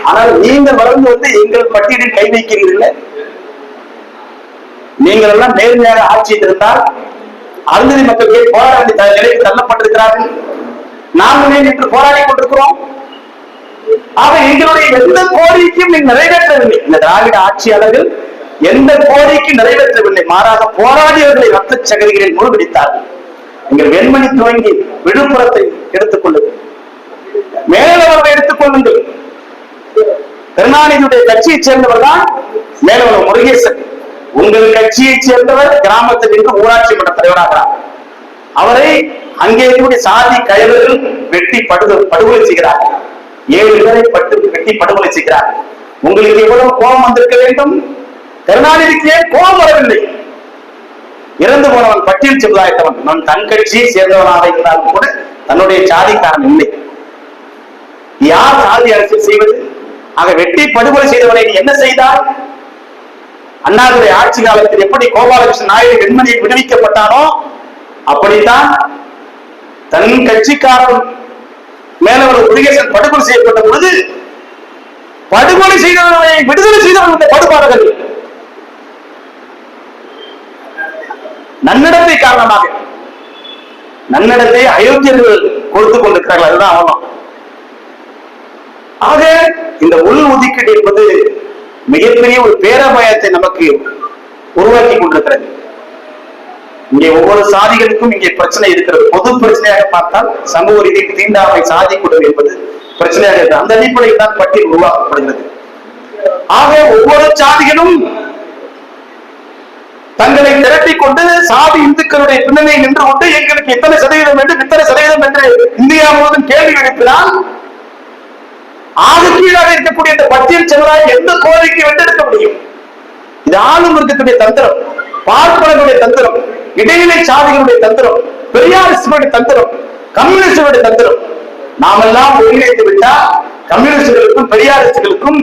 ஆனால் நீங்கள் வளர்ந்து எங்கள் பட்டியலில் கை வைக்கிறீர்கள். நீங்கள் எல்லாம் நேர்மையாக ஆட்சியில் இருந்தால் அருந்ததி மக்களுக்கு போராடி நிலைக்கு தள்ளப்பட்டிருக்கிறார்கள். நாங்களே இன்று போராடி கொண்டிருக்கிறோம். ஆக எங்களுடைய எந்த கோரிக்கையும் நீங்கள் நிறைவேற்றவில்லை. இந்த திராவிட ஆட்சியாளர்கள் எந்த கோரிக்கையும் நிறைவேற்றவில்லை. மாறாக போராடியவர்களை ரத்த சகதிகளில் மூழ்கடித்தார்கள். நீங்கள் வெண்மணி துவங்கி விழுப்புரத்தை எடுத்துக் கொள்ளுங்கள், மேலவர்களை எடுத்துக் கொள்ளுங்கள். கருணாநிதியுடைய கட்சியைச் சேர்ந்தவர் தான் மேலவர் முருகேசன். உங்கள் கட்சியைச் சேர்ந்தவர் கிராமத்தில் இருந்து ஊராட்சி மன்ற தலைவராகிறார். அவரை அங்கே இருக்கக்கூடிய சாதி கயவர்கள் வெட்டி படுகொலை செய்கிறார்கள். 7 பேரை வெட்டி படுகொலை செய்கிறார்கள். உங்களுக்கு எவ்வளவு கோபம் வந்திருக்க வேண்டும்? கருணாநிதிக்கு கோபம் வரவில்லை. இறந்து போனவன் பட்டியல் சமுதாயத்தவன். நான் தன் கட்சியை சேர்ந்தவனாக இருந்தாலும் கூட தன்னுடைய சாதிக்காரன் இல்லை. யார் சாதி அரசியல் செய்வது? ஆக வெட்டி படுகொலை செய்தவனை நீ என்ன செய்தால்? அண்ணாதுரை ஆட்சி காலத்தில் எப்படி கோபாலகிருஷ்ணன் நாயுடு வெண்மணியை விடுவிக்கப்பட்டானோ அப்படித்தான் தன் கட்சிக்காரன் மேலவர் முருகேசன் படுகொலை செய்யப்பட்ட பொழுது படுகொலை செய்தவர்களை விடுதலை செய்தவர்கள் படுபாடுகள் நன்னடத்தை காரணமாக நன்னடத்தை அயோக்கியர்கள் கொடுத்துக் கொண்டிருக்கிறார்கள். அதுதான் அவனும். ஆக இந்த உள் ஒதுக்கீடு என்பது மிகப்பெரிய ஒரு பேரபாயத்தை நமக்கு உருவாக்கி கொண்டிருக்கிறது. இங்கே ஒவ்வொரு சாதிகளுக்கும் இங்கே பிரச்சனை இருக்கிறது. பொது பிரச்சனையாக பார்த்தால் சமூக ரீதியில் தீண்டாமை சாதி கொடுமை என்பது பிரச்சனையாக இருக்கிறது. அந்த அடிப்படையில் தான் பட்டியல் உருவாக்கப்படுகிறது. ஆக ஒவ்வொரு சாதிகளும் தங்களை திரட்டிக் கொண்டு சாதி இந்துக்களுடைய பின்னணியை நின்று கொண்டு எங்களுக்கு எத்தனை சதவீதம் என்று இத்தனை சதவீதம் என்று இந்தியா முழுவதும் கேள்வி எழுப்பினால் ஆக கீழாக இருக்கக்கூடிய இந்த பட்டியல் சமுதாயம் எந்த கோரிக்கை வென்றெடுக்க முடியும்? இது ஆளும் இருக்கக்கூடிய தந்திரம், பார்ப்பனர்களுடைய தந்திரம், இடைநிலை சாதிகளுடைய தந்திரம், பெரியாரிஸ்டுடைய தந்திரம், கம்யூனிஸ்டுடைய தந்திரம். நாமெல்லாம் ஒருங்கிணைத்து விட்டால் கம்யூனிஸ்டுகளுக்கும் பெரியாரிஸ்டுகளுக்கும்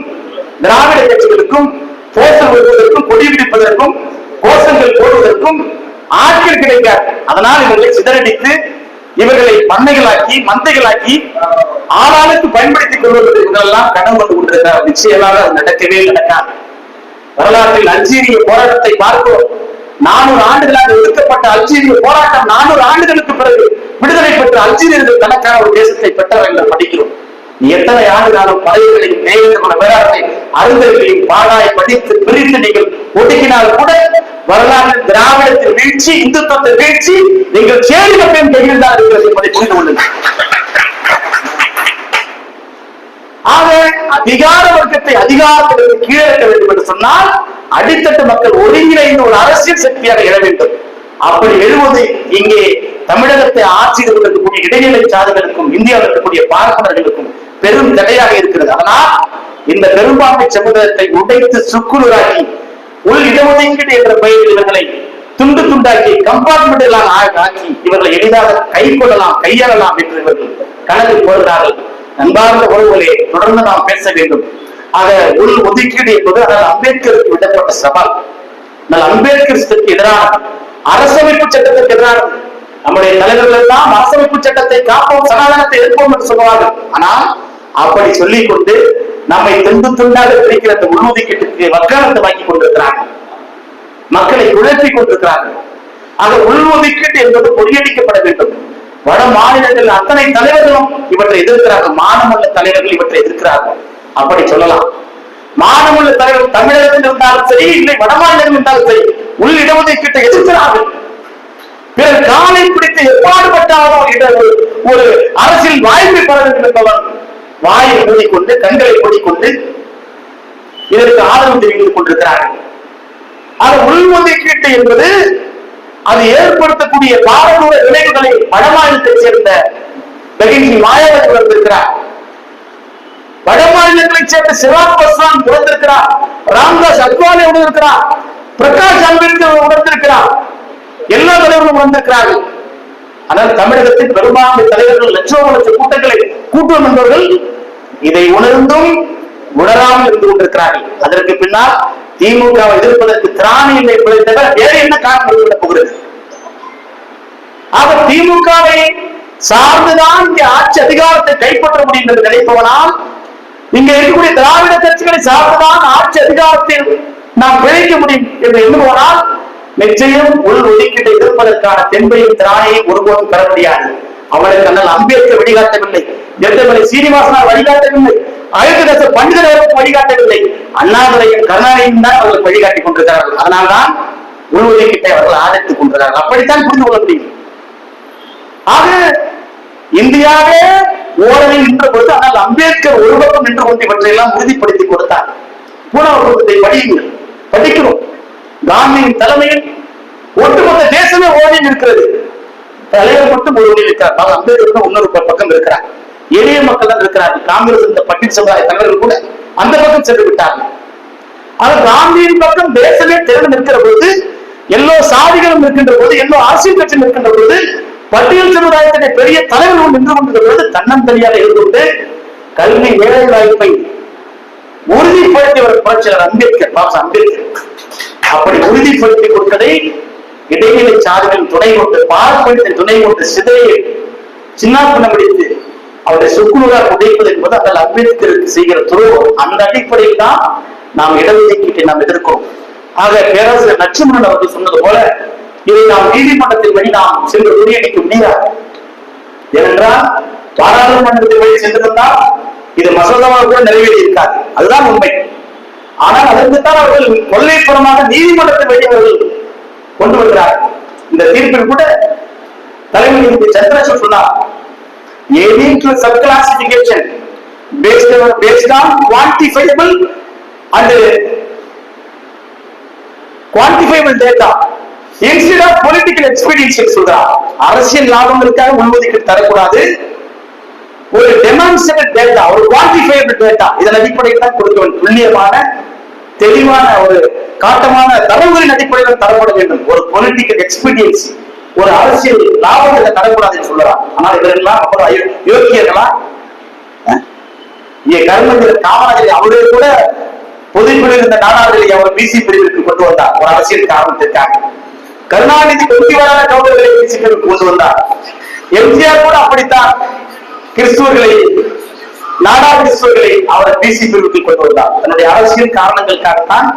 திராவிட கட்சிகளுக்கும் போஸ்டர் வருவதற்கும் கொடி பிடிப்பதற்கும் கோஷங்கள் போடுவதற்கும் ஆட்கள் கிடைக்காது. அதனால் இவர்களை சிதறடித்து இவர்களை பண்ணைகளாக்கி மந்தைகளாக்கி ஆளாளுக்கு பயன்படுத்திக் கொள்வது இவர்களெல்லாம் கனவு வந்து கொண்டிருக்கிறார். நிச்சயமாக அது நடக்கவே நடக்காது. வரலாற்றில் அல்ஜீரிய போராட்டத்தை பார்க்கிறோம். 400 ஆண்டுகளாக ஒடுக்கப்பட்ட அல்ஜீரிய போராட்டம் 400 ஆண்டுகளுக்கு பிறகு விடுதலை பெற்ற அல்ஜீரியர்கள் தனக்கான ஒரு தேசத்தை பெற்றவர் என்று படிக்கிறோம். எத்தனை ஆண்டுகாலம் படைகளையும் தேவையான வேளாண்மை அருந்தர்களையும் பாடாய் படித்து பிரித்து நீங்கள் ஒடுக்கினால் கூட வரலாற்று திராவிடத்தின் வீழ்ச்சி, இந்துத்துவத்தின் வீழ்ச்சி நீங்கள் சேரி மக்களின் கையில் தான் இருக்கிறது என்பதை புரிந்து கொள்ளுங்கள். ஆக அதிகார வர்க்கத்தை அதிகாரத்திலிருந்து கீழக்க வேண்டும் என்று சொன்னால் அடித்தட்டு மக்கள் ஒருங்கிணைந்த ஒரு அரசியல் சக்தியாக எழ வேண்டும். அப்படி எழுவது இங்கே தமிழகத்தை ஆட்சி இருக்கக்கூடிய இடைநிலை சாதிகளுக்கும் இந்தியாவில் இருக்கக்கூடிய பார்ப்பனர்களுக்கும் பெரும் தடையாக இருக்கிறது. அதனால் இந்த பெரும்பான்மை சமுதாயத்தை உடைத்து சுக்குநூறாக்கி உள் இடஒதுக்கீடு என்ற பெயரில் இவர்களை துண்டு துண்டாக்கி கம்பார்ட்மெண்ட் ஆக்கி இவர்களை எளிதாக கை கொள்ளலாம் கையாளலாம் என்று இவர்கள் கணக்கு போடுகிறார்கள். அன்பார்ந்த உறவுகளே, தொடர்ந்து நாம் பேச வேண்டும். ஆக உள் ஒதுக்கீடு என்பது அம்பேத்கருக்கு விடப்பட்ட சவால். அம்பேத்கருக்கு எதிரான அரசமைப்பு சட்டத்திற்கு எதிரானது. நம்முடைய தலைவர்கள் எல்லாம் அரசமைப்பு சட்டத்தை காப்போம், சனாதனத்தை எதிர்ப்போம் என்று சொல்லுவார்கள். ஆனால் அப்படி சொல்லிக் கொண்டு நம்மை துண்டு துண்டாக பிரிக்கிற அந்த உள்ஒதுக்கீட்டுக்கு வக்காலத்தை வாங்கி கொண்டிருக்கிறார்கள், மக்களை குழப்பிக் கொண்டிருக்கிறார்கள். ஆக உள்ஒதுக்கீடு என்பது பொறியடிக்கப்பட வேண்டும். வட மாநிலங்கள் அத்தனை தலைவர்களும் இவற்றை எதிர்க்கிறார்கள். மாநில தலைவர்கள் இவற்றை எதிர்க்கிறார்கள், அப்படி சொல்லலாம். மாநில தலைவர் தமிழகத்தில் இருந்தாலும் சரி, இல்லை வட மாநிலங்கள் இருந்தாலும் சரி, உள் இடஒதுக்கீட்டை எதிர்க்கிறார்கள். பிறர் காலை பிடித்து எப்பாடுபட்டாலும் ஒரு அரசியல் வாய்ப்பை பெற வேண்டும் என்பவர் வாயை மூடிக்கொண்டு கண்களை மூடிக்கொண்டு இதற்கு ஆதரவு தெரிவித்துக் கொண்டிருக்கிறார்கள். ஆக உள்ஒதுக்கீட்டு என்பது அது ஏற்படுத்தக்கூடிய பாரதூர விளைவுகளை வட மாநிலத்தைச் சேர்ந்த மாயாவதி உணர்ந்திருக்கிறார். வட மாநிலங்களைச் சேர்ந்த சிராக் பாஸ்வான் உணர்ந்திருக்கிறார், ராம்தாஸ் அத்வாலே உணர்ந்திருக்கிறார், பிரகாஷ் அம்பேத்கர் உணர்ந்திருக்கிறார், எல்லா தலைவர்களும் உணர்ந்திருக்கிறார்கள். ஆனால் தமிழகத்தில் பெரும்பான்மை தலைவர்கள் லட்சம் கூட்டங்களை கூட்டுவோம் என்பவர்கள் இதை உணர்ந்தும் உணராமல் இருந்து கொண்டிருக்கிறார்கள். அதற்கு பின்னால் திமுகவை எதிர்ப்பதற்கு திராணி இல்லை என்பதை தவிர வேறு என்ன காரணம் ஏற்பட போகிறது? ஆக திமுகவை சார்ந்துதான் இங்கே ஆட்சி அதிகாரத்தை கைப்பற்ற முடியும் என்று நினைப்பவனால், இங்க இருக்கக்கூடிய திராவிட கட்சிகளை சார்ந்துதான் ஆட்சி அதிகாரத்தில் நாம் பிழைக்க முடியும் என்று எண்ணுவனால் நிச்சயம் உள் ஒதுக்கீட்டை எதிர்ப்பதற்கான தெம்பையும் திராணியையும் ஒருபோதும் பெற முடியாது. அவளுக்கு அண்ணல் அம்பேத்கர் வழிகாட்டவில்லை, எத்தனை சீனிவாசனார் வழிகாட்டவில்லை, அயோத்திதாச பண்டிதர்களுக்கு வழிகாட்டவில்லை, அண்ணாதுரையும் கருணாநிதியும் தான் அவர்கள் வழிகாட்டிக் கொண்டிருக்கிறார்கள். அதனால்தான் உள் ஒதுக்கீட்டை அவர்கள் ஆதரித்துக் கொண்டிருக்கிறார்கள். அப்படித்தான் புரிந்து கொள்ள முடியும். ஆக இந்தியாவே ஓரணில் நின்ற பொழுது ஆனால் அம்பேத்கர் ஒரு பக்கம் நின்று கொண்டு இவற்றையெல்லாம் உறுதிப்படுத்தி கொடுத்தார். பூனாவத்தை படியுங்கள், படிக்கிறோம். காந்தியின் தலைமையில் ஒட்டுமொத்த தேசமே ஓடியில் இருக்கிறது. தலைவர் மட்டும் ஓடி இருக்கிறார், அம்பேத்கர் இன்னொரு பக்கம் இருக்கிறார். எளிய மக்கள் தான் இருக்கிறார்கள். காங்கிரஸ் இந்த பட்டியல் சமுதாய தலைவர்கள் கூட அந்த பக்கம் சென்று விட்டார்கள். ஆனால் காந்தியின் பக்கம் தேசமே திறந்து நிற்கிற பொழுது, எல்லோ சாதிகளும் இருக்கின்ற போது, எல்லோ அரசியல் கட்சியும் இருக்கின்ற பொழுது, பட்டியல் சமுதாயத்தினை பெரிய தலைவர்கள் நின்று கொண்டிருக்கிற பொழுது தன்னந்தனியாக இருந்து கொண்டு கல்வி வேலை வாய்ப்பை உறுதிப்படுத்தியவர் புரட்சியாளர் அம்பேத்கர், பாபா அம்பேத்கர். அப்படி உறுதிப்படுத்தி கொடுத்ததை இடைநிலை சாதிகளின் துணை கொண்டு, பார்ப்பனத்தின் துணை கொண்டு சிதையை சின்னாப்பணம் பிடித்து அவருடைய சுக்குநூறாக உடைப்பது என்பது அந்த அம்பேத்கருக்கு செய்கிற துரோகம். அந்த அடிப்படையில் தான் நாம் இடஒதுக்கீட்டை நாம் எதிர்க்கிறோம். ஆக பேராசிரியர் லட்சுமணன் அவர்கள் சொன்னது போல இதை நாம் நீதிமன்றத்தின் வழி நாம் சென்று முறியடிக்க முடியாது. ஏனென்றால் பாராளுமன்றத்தின் வழி சென்றிருந்தால் இது மசோதாவாக கூட நிறைவேறி இருக்காது, அதுதான் உண்மை. ஆனால் அதற்குத்தான் அவர்கள் கொள்ளைப்புறமாக நீதிமன்றத்தின் வழி அவர்கள் கொண்டு வருகிறார்கள். இந்த தீர்ப்பில் கூட தலைமை நீதிபதி சந்திரசூட் சொன்னார், aiming to subclassification based on quantifiable and quantifiable data instead of political expediency சொல்றார். அரசியல் லாபங்களுக்காக உள்ஒதுக்கீடு தரக்கூடாது, ஒரு டெமான்ஸ்ட்ரேட்டட் டேட்டா, ஒரு குவான்டிஃபைபிள் டேட்டா, இதன் அடிப்படையில் தான் கொடுக்க வேண்டும். துல்லியமான தெளிவான ஒரு காட்டமான தரவுகளின் அடிப்படையில் தரப்பட வேண்டும். ஒரு பொலிட்டிக்கல் எக்ஸ்பீரியன்ஸ், ஒரு அரசியல் லாபத்தை தரக்கூடாதுன்னு சொல்லலாம். ஆனால் இவரெல்லாம் அப்புறம் யோக்கியர்களா? கருமந்திர காமராஜர் அவரே கூட பொதுக்குழுவில் இருந்த நாடாளுமன்ற அவர் பிசி பிரிவிற்கு கொண்டு வந்தார் ஒரு அரசியல் காரணத்திற்காக. கருணாநிதி கொள்கைவாத கவுண்டர்களை பிசி பிரிவுக்கு கொண்டு வந்தார். எம்ஜிஆர் கூட அப்படித்தான் கிறிஸ்துவர்களை, நாடா கிறிஸ்துவர்களை அவர் பிசி பிரிவுக்கு கொண்டு வந்தார். தன்னுடைய அரசியல் காரணங்களுக்காகத்தான்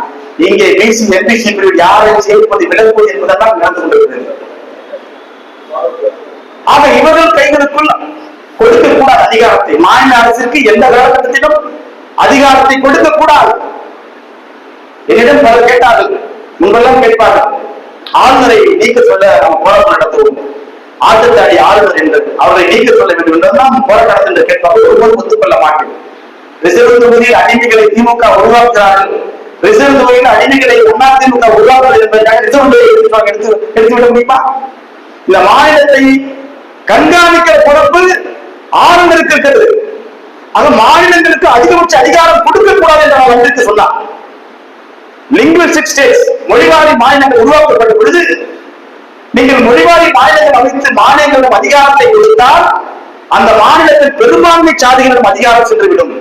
இங்கே பிசி எம்பிசி பிரிவு யாரை சேர்ப்பது விலகுவது என்பதெல்லாம் நடந்து கொண்டிருக்கிறது. ஆக இவர்கள் கைகளுக்குள் கொடுக்கக்கூடாது அதிகாரத்தை. மாநில அரசிற்கு எந்த காலகட்டத்திலும் அதிகாரத்தை கொடுக்கக்கூடாது. என்னிடம் பலர் கேட்டார்கள், முன்பெல்லாம் கேட்பார்கள், ஆளுநரை நீக்க சொல்ல நம்ம போராட்டம் நடத்துவோம், ஆட்டத்தாடி ஆளுநர் என்பது அவரை நீக்க சொல்ல வேண்டும் என்றுதான் போராட்டம் என்று கேட்பார்கள். ஒருவர் ஒத்துக்கொள்ள மாட்டேன். ரிசர்வ் தொகுதியில் அடிமைகளை திமுக உருவாக்குகிறார்கள், ரிசர்வ் தொகுதியில் அடிமைகளை அதிமுக உருவாக்குவது என்பதற்காக ரிசர்வ் எடுத்துவிட முடியுமா? இந்த மாநிலத்தை கண்காணிக்கிற பொறுப்பு ஆளுநருக்கு இருக்கிறது. அது மாநிலங்களுக்கு அதிகபட்ச அதிகாரம் கொடுக்கக்கூடாது என்று அவர் எடுத்து சொன்னார். லிங்குவிஸ்டிக் ஸ்டேட்ஸ், மொழிவாரி மாநிலங்கள் உருவாக்கப்பட்ட பொழுது நீங்கள் மொழிவாரி மாநிலங்கள் அமைத்து மாநிலங்களிடம் அதிகாரத்தை கொடுத்தால் அந்த மாநிலத்தில் பெரும்பான்மை சாதிகளிடம் அதிகாரம் சென்றுவிடும்.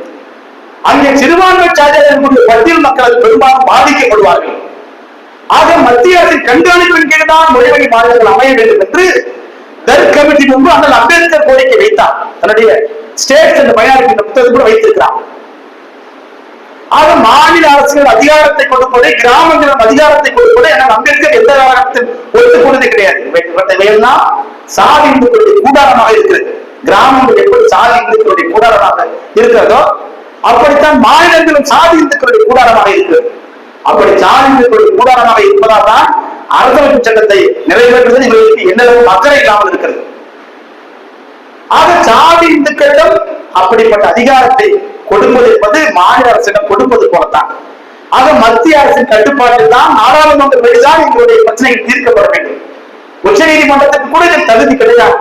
அங்கே சிறுபான்மை சாதிகளுடைய பட்டியல் மக்கள் பெரும்பாலும் பாதிக்கப்படுவார்கள். ஆக மத்திய அரசின் கண்காணிப்பின் கீழ் தான் மொழிவழி மாநிலங்கள் அமைய வேண்டும் என்று தர்க் கமிட்டி முன்பு அந்த அம்பேத்கர் கோரிக்கை வைத்தார். தன்னுடைய ஸ்டேட்ஸ் என்ற மைனாரிட்டி புத்தகத்தை கூட வைத்திருக்கிறார். ஆக மாநில அரசுகள் அதிகாரத்தை கொடுப்பதை, கிராமங்களிடம் அதிகாரத்தை கொடுப்பதை அம்பேத்கர் எந்த காலத்தில் ஒத்துக்கொண்டது கிடையாது. இவையெல்லாம் சாதி இந்துக்களுடைய கூடாரமாக இருக்கிறது. கிராமங்கள் எப்படி சாதி இந்துக்களுடைய கூடாரமாக இருக்கிறதோ அப்படித்தான் மாநிலங்களும் சாதி இந்துக்களுடைய கூடாரமாக இருக்கிறது. அப்படி சாதி இந்துக்களுடைய கூடாரமாக இருப்பதால் தான் அரசமைப்பு சட்டத்தை நிறைவேற்றுவது எங்களுக்கு என்னளவு அக்கறை இல்லாமல் இருக்கிறது. ஆக சாதி இந்துக்களிடம் அப்படிப்பட்ட அதிகாரத்தை கொடுப்பது என்பது மாநில அரசிடம் கொடுப்பது போலத்தான். ஆக மத்திய அரசின் கட்டுப்பாட்டில் தான் நாடாளுமன்ற வழிதான் எங்களுடைய பிரச்சனைகள் தீர்க்கப்பட வேண்டும். உச்ச நீதிமன்றத்துக்கு கூட இதற்கு தகுதி கிடையாது.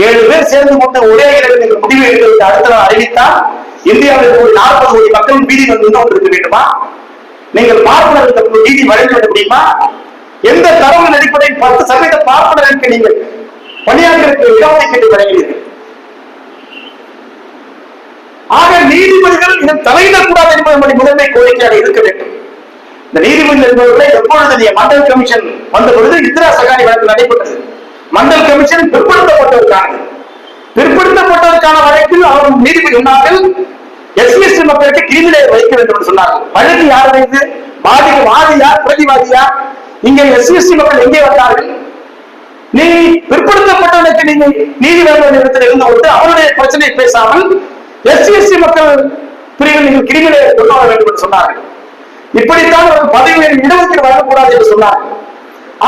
7 பேர் சேர்ந்து கொண்டு ஒரே இடத்தில் முடிவு எடுப்பதற்கு அடுத்த நாள் அறிவித்தால் இந்தியாவில் 40 கோடி மக்கள் வீதி வந்து இருக்க வேண்டுமா? நீங்கள் பார்ப்பனர்களுக்கு நீதி வழங்க முடியுமா? எந்த தரவின் அடிப்படையில் 10% பார்ப்பனருக்கு நீங்கள் பணியாளர்களுக்கு இடஒதுக்கீடு வழங்கினீர்கள். ஆக நீதிபதிகள் இதன் தலையிடக்கூடாது என்பது நம்முடைய முதன்மை கோரிக்கையாக இருக்க வேண்டும். இந்த நீதிபதிகள் என்பவர்களை எப்பொழுது மண்டல் கமிஷன் வந்த பொழுது இந்திரா சகானி வழக்கு நடைபெற்றது. மண்டல் கமிஷன் பிற்படுத்தப்பட்டதற்கான வழக்கில் அவர் நீதிபதி சொன்னார்கள் எஸ்சி மக்களுக்கு கிரிமினலை வைக்க வேண்டும் என்று சொன்னார்கள். வழக்கு யார் வைத்து வாதியா பிரதிவாதியா? இங்கே எஸ்சி மக்கள் எங்கே வந்தார்கள்? நீ பிற்படுத்தப்பட்டவனுக்கு நீங்க நீதிமன்ற நிறுவனத்தில் இருந்து கொண்டு அவருடைய பிரச்சனையை பேசாமல் எஸ்சி மக்கள் பிரிவில் நீங்கள் கிரிமினலை கொண்டு வர வேண்டும் என்று சொன்னார்கள். இப்படித்தான் ஒரு பதவியில் இடஒதுக்கீடு வழங்கக்கூடாது என்று சொன்னார்கள்.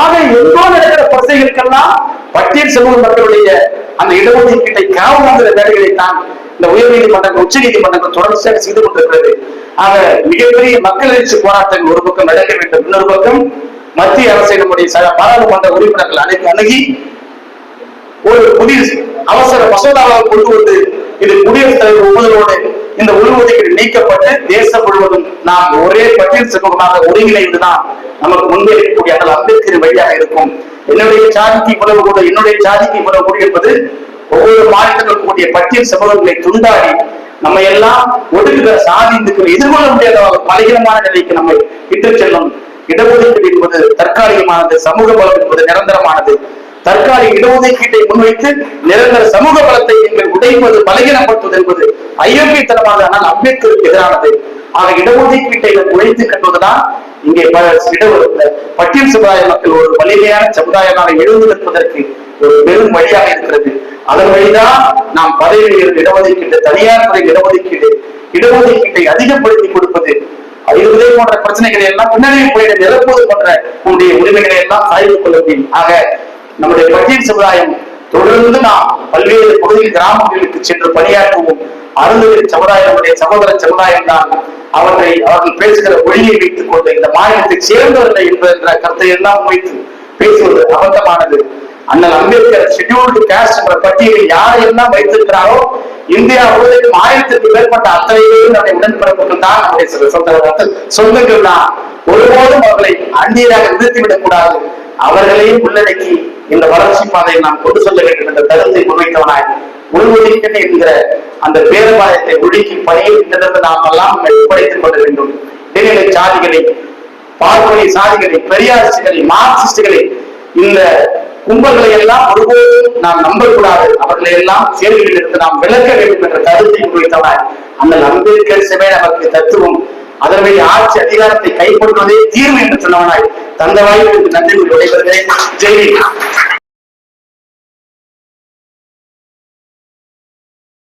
ஆக எங்கோ நடக்கிற பிரச்சனைகளுக்கெல்லாம் பட்டியல் சமூக மக்களுடைய அந்த இடஒதுக்கீட்டை காவலாகிற வேலைகளை தான் இந்த உயர் நீதிமன்றங்கள் உச்ச நீதிமன்றங்கள் தொடர்ச்சியாக செய்து கொண்டிருக்கிறது. ஆக மிகப்பெரிய மக்கள் எழுச்சி போராட்டங்கள் ஒரு பக்கம் நடக்க வேண்டும். இன்னொரு பக்கம் மத்திய அரசை நம்முடைய பாராளுமன்ற உறுப்பினர்கள் அணுகி ஒரு புதிய அவசர மசோதாவாக கொண்டு வந்து இது குடியரசுத் தலைவர் ஒப்புதலோடு இந்த உள்ஒதுக்கீடு நீக்கப்பட்டு தேசம் முழுவதும் நாம் ஒரே பட்டியல் சமூகமாக ஒருங்கிணைந்துதான் நமக்கு முன்பே இருக்கக்கூடிய அந்த அம்பேத்கர் வழியாக இருக்கும். என்னுடைய சாதிக்கு இவ்வளவு கூட என்னுடைய சாதிக்கு இவ்வளவு கூட என்பது ஒவ்வொரு மாநிலத்திலும் கூடிய பட்டியல் சமூகங்களை துண்டாடி நம்ம எல்லாம் ஒடுக்குகிற சாதி இந்துக்களை எதிர்கொள்ள முடியாத பலகீனமான நிலைக்கு நம்மை இட்டு செல்லும். இடஒதுக்கீடு என்பது தற்காலிகமானது, சமூக பலம் என்பது நிரந்தரமானது. தற்காலிக இடஒதுக்கீட்டை முன்வைத்து நிரந்தர சமூக பலத்தை நீங்கள் உடைப்பது பலகீனப்படுத்துவது என்பது ஐயோக்கியத்தனமானது, ஆனால் அம்பேத்கருக்கு எதிரானது. ஆக இடஒதுக்கீட்டை உழைத்து கட்டுவதுதான் இங்கே பட்டியல் சமுதாய மக்கள் ஒரு வலிமையான சமுதாயமாக எழுந்து நிற்பதற்கு ஒரு பெரும் வழியாக இருக்கிறது. அதன் வழிதான் நாம் பதவியில் இடஒதுக்கீடு, தனியார் துறை இடஒதுக்கீட்டை அதிகப்படுத்தி கொடுப்பது, இதே போன்ற பிரச்சனைகளை எல்லாம் பின்னணி போயிட நிரப்புவது போன்ற நம்முடைய உரிமைகளை எல்லாம் சாய்ந்து கொள்ள முடியும். ஆக நம்முடைய பட்டியல் சமுதாயம் தொடர்ந்து நாம் பல்வேறு பகுதியில் கிராமங்களுக்கு சென்று பணியாற்றுவோம். அருந்ததியர் சமுதாயம் நம்முடைய சகோதர சமுதாயம் தான். அவர்கள் பேசுகிற மொழியை வைத்துக் கொண்டு இந்த மாநிலத்தை சேர்ந்தவர்கள் என்ற கருத்தை எல்லாம் வைத்து பேசுவது அபத்தமானது. அண்ணல் அம்பேத்கர் ஷெட்யூல்டு காஸ்ட் என்ற பட்டியலை யாரையெல்லாம் வைத்திருக்கிறாரோ இந்தியா முழுவதும் 1000க்கு மேற்பட்ட அத்தனை நம்முடைய உடன்பிறப்புகள் தான், நம்முடைய சொந்தங்கள் தான். ஒருபோதும் அவர்களை அந்நியராக நிறுத்திவிடக் கூடாது. அவர்களையும் உள்ளடக்கி இந்த வளர்ச்சி பாதையை நாம் கொண்டு செல்ல வேண்டும் என்ற கருத்தை முன்வைத்தவனாய் உள்ஒதுக்கீடு என்கிற அந்த பேரபாயத்தை ஒழுக்கி பணியில் நாம் எல்லாம் ஒப்படைத்துக் கொள்ள வேண்டும். இடைநிலை சாதிகளை, பார்ப்பனை சாதிகளை, பெரியாரிஸ்டுகளை, மார்க்சிஸ்டுகளை, இந்த கும்பல்களை எல்லாம் ஒருபோதும் நாம் நம்பக்கூடாது. அவர்களை எல்லாம் கேள்வியில் இருந்து நாம் விளக்க வேண்டும் என்ற கருத்தை முன்வைத்தவனாய் அந்த அம்பேத்கர் சிவை நமக்கு தத்துவம், அதனுடைய ஆட்சி அதிகாரத்தை கைப்பற்றுவதே தீர்வு என்று சொன்னவனாய் தந்த வாய்ப்பு நன்றி விடைபெறுகிறேன். ஜெய்.